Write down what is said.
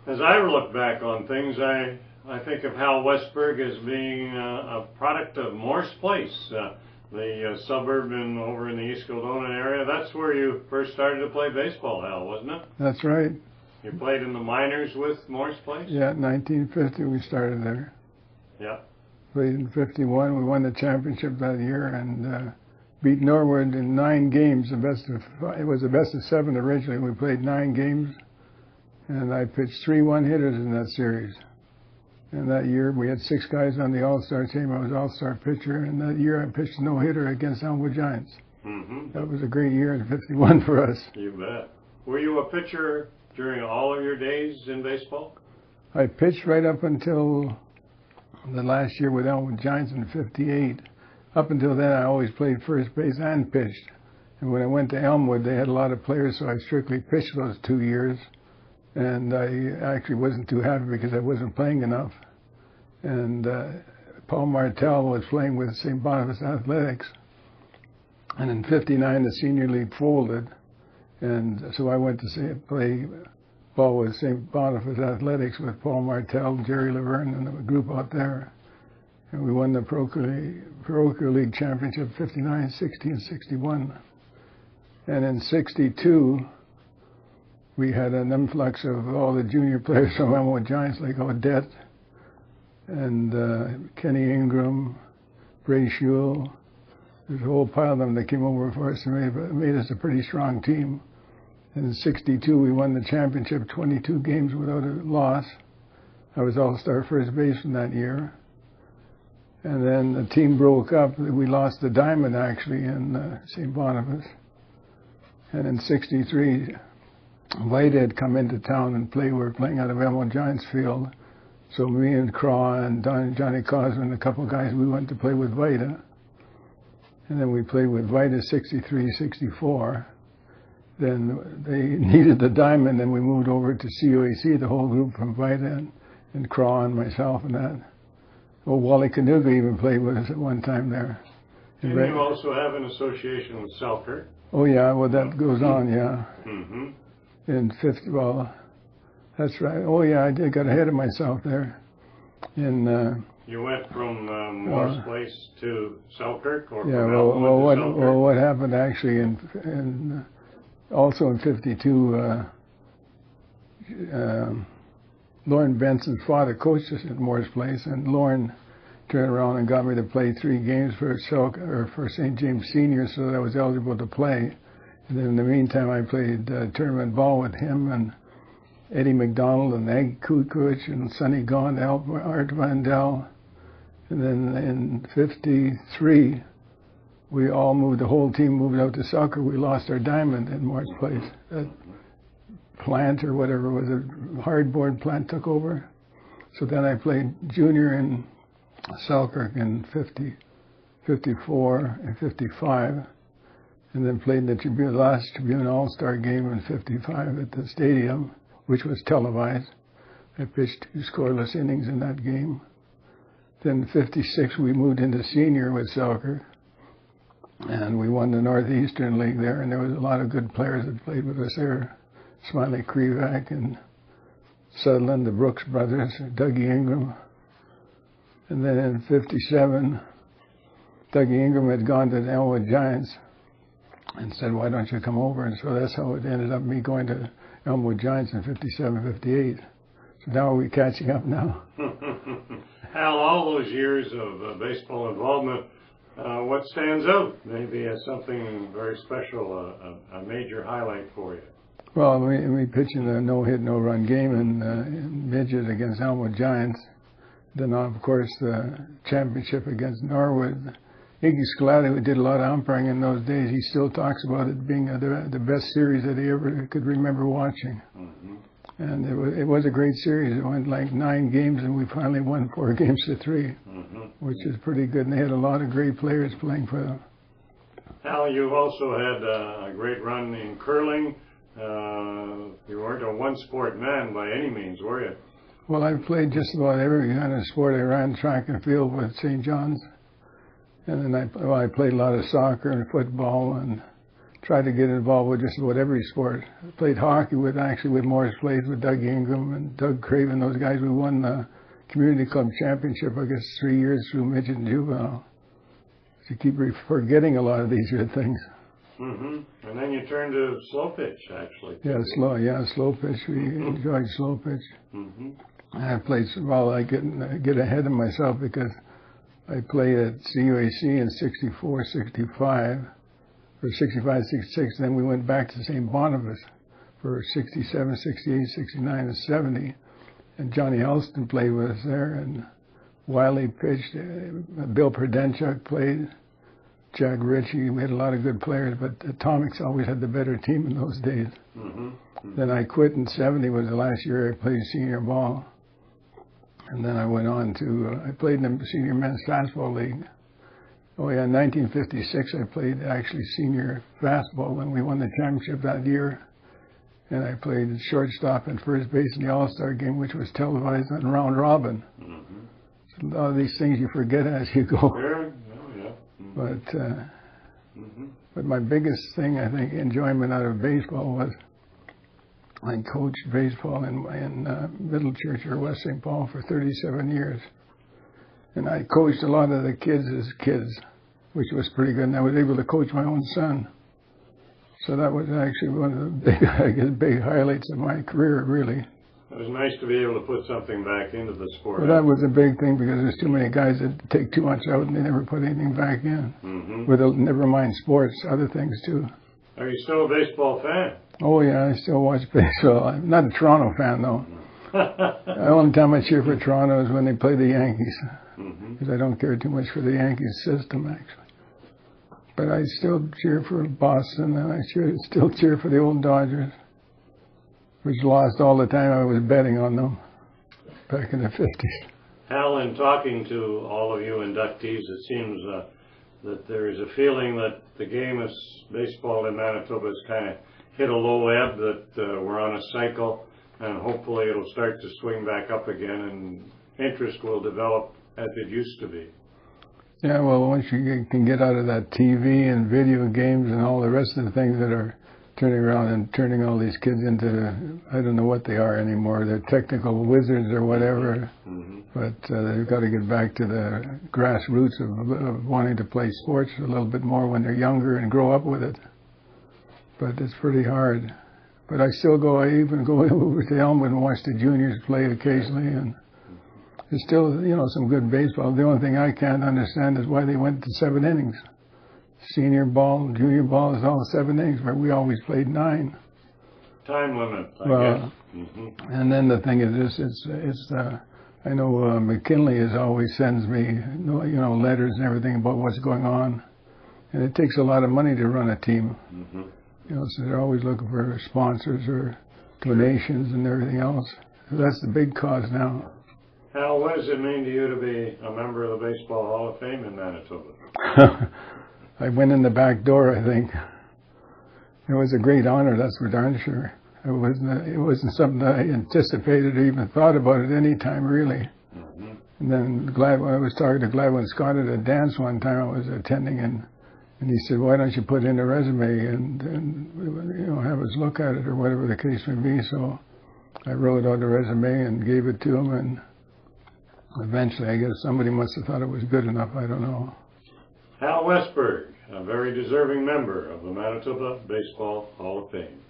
As I look back on things, I think of Hal Westberg as being a product of Morse Place, the suburb over in the East Kildonan area. That's where you first started to play baseball, Hal, wasn't it? That's right. You played in the minors with Morse Place? Yeah, 1950 we started there. Yeah. Played in 51. We won the championship that year and beat Norwood in 9 games. It was the best of 7 originally. We played 9 games, and I pitched 3 one-hitters in that series. And that year we had 6 guys on the All-Star team. I was All-Star pitcher, and that year I pitched a no-hitter against Elmwood Giants. Mm-hmm. That was a great year in 51 for us. You bet. Were you a pitcher during all of your days in baseball? I pitched right up until the last year with Elmwood Giants in 58. Up until then, I always played first base and pitched. And when I went to Elmwood, they had a lot of players, so I strictly pitched those 2 years. And I actually wasn't too happy because I wasn't playing enough. And Paul Martell was playing with St. Boniface Athletics. And in 59, the senior league folded. And so I went to play ball with St. Boniface Athletics with Paul Martell, Jerry Laverne, and the group out there. And we won the Parochial League Championship 59, 60, and 61. And in 62, we had an influx of all the junior players from Elmwood Giants, like Odette and Kenny Ingram, Ray Shule. There's a whole pile of them that came over for us and made us a pretty strong team. And in 62, we won the championship, 22 games without a loss. I was All-Star first baseman that year. And then the team broke up. We lost the diamond, actually, in St. Boniface. And in 63, White had come into town and we were playing out of Elmwood Giants Field. So me and Craw and Johnny Cosman and a couple of guys, we went to play with Vita. And then we played with Vita 63, 64. Then they needed the diamond, and we moved over to COAC, the whole group from Vita and Craw and myself and that. Well, Wally Canuga even played with us at one time there. And you also have an association with Selkirk? Oh, yeah, well, that goes on, yeah. Mm-hmm. In 50, well, that's right. Oh, yeah, I got ahead of myself there. You went from Morse Place to Selkirk? Or yeah, from what happened actually also in 52, Lauren Benson's father coached us at Morse Place, and Lauren turned around and got me to play 3 games for St. James Senior, so that I was eligible to play. And then in the meantime, I played tournament ball with him and Eddie McDonald and Egg Kukovic and Sonny Gaunt, Art Vandell. And then in 53, we all moved, the whole team moved out to Selkirk. We lost our diamond in Morse Place. That plant or whatever was a hardboard plant took over. So then I played junior in Selkirk in 50, 54, and 55. And then played in the last Tribune All-Star game in 55 at the stadium, which was televised. I pitched 2 scoreless innings in that game. Then in 56, we moved into senior with Selkirk. And we won the Northeastern League there, and there was a lot of good players that played with us there. Smiley Krivak and Sutherland, the Brooks brothers, Dougie Ingram. And then in 57, Dougie Ingram had gone to the Elmwood Giants and said, why don't you come over? And so that's how it ended up me going to Elmwood Giants in 57, 58. So now we're catching up now. Hal, all those years of baseball involvement, what stands out maybe as something very special, a major highlight for you? Well, we pitched in a no-hit, no-run game in midget against Elmwood Giants. Then, of course, the championship against Norwood. Iggy Scolati, who did a lot of umpiring in those days, he still talks about it being the best series that he ever could remember watching. Mm-hmm. And it was a great series. It went like 9 games, and we finally won 4 games to 3, mm-hmm. which is pretty good. And they had a lot of great players playing for them. Hal, you've also had a great run in curling. You weren't a one-sport man by any means, were you? Well, I played just about every kind of sport. I ran track and field with St. John's. And then I played a lot of soccer and football and tried to get involved with just about every sport. I played hockey with Morris Place with Doug Ingram and Doug Craven. Those guys, we won the community club championship, I guess, 3 years through midget and juvenile. So you keep forgetting a lot of these good things. And then you turned to slow pitch, actually. Slow pitch. We enjoyed slow pitch. I played, well, I get ahead of myself because I played at CUAC in 64, 65, or 65, 66, then we went back to St. Boniface for 67, 68, 69, and 70. And Johnny Elston played with us there, and Wiley pitched, Bill Prudenchuk played, Jack Ritchie. We had a lot of good players, but Atomics always had the better team in those days. Then I quit in 70, was the last year I played senior ball. And then I went on to, I played in the Senior Men's Fastball League. Oh yeah, in 1956 I played actually senior fastball when we won the championship that year. And I played shortstop and first base in the All-Star game, which was televised on round robin. So a lot of these things you forget as you go. But my biggest thing, I think, enjoyment out of baseball was I coached baseball in Middle Church or West St. Paul for 37 years. And I coached a lot of the kids as kids, which was pretty good. And I was able to coach my own son. So that was actually one of the big highlights of my career, really. It was nice to be able to put something back into the sport. Well, that was a big thing because there's too many guys that take too much out and they never put anything back in. Never mind sports, other things too. Are you still a baseball fan? Oh yeah, I still watch baseball. I'm not a Toronto fan though. The only time I cheer for Toronto is when they play the Yankees, because I don't care too much for the Yankees system actually. But I still cheer for Boston, and I still cheer for the old Dodgers, which lost all the time I was betting on them back in the 50s. Hal, in talking to all of you inductees, it seems that there is a feeling that the game of baseball in Manitoba has kind of hit a low ebb, that we're on a cycle, and hopefully it'll start to swing back up again and interest will develop as it used to be. Yeah, well, once you can get out of that TV and video games and all the rest of the things that are turning around and turning all these kids into, I don't know what they are anymore, they're technical wizards or whatever, but they've got to get back to the grassroots of wanting to play sports a little bit more when they're younger and grow up with it. But it's pretty hard. But I even go over to Elmwood and watch the juniors play occasionally, and there's still, some good baseball. The only thing I can't understand is why they went to 7 innings. Senior ball, junior ball is all 7 innings, where we always played 9. Time limit, I guess. And then the thing is I know McKinley always sends me, letters and everything about what's going on. And it takes a lot of money to run a team. So they're always looking for sponsors or donations and everything else. So that's the big cause now. Hal, what does it mean to you to be a member of the Baseball Hall of Fame in Manitoba? I went in the back door, I think. It was a great honor, that's for darn sure. It wasn't something that I anticipated or even thought about at any time, really. And then I was talking to Gladwin Scott at a dance one time I was attending, and he said, why don't you put in a resume and have us look at it, or whatever the case may be. So I wrote out a resume and gave it to him, and eventually I guess somebody must have thought it was good enough, I don't know. Hal Westberg, a very deserving member of the Manitoba Baseball Hall of Fame.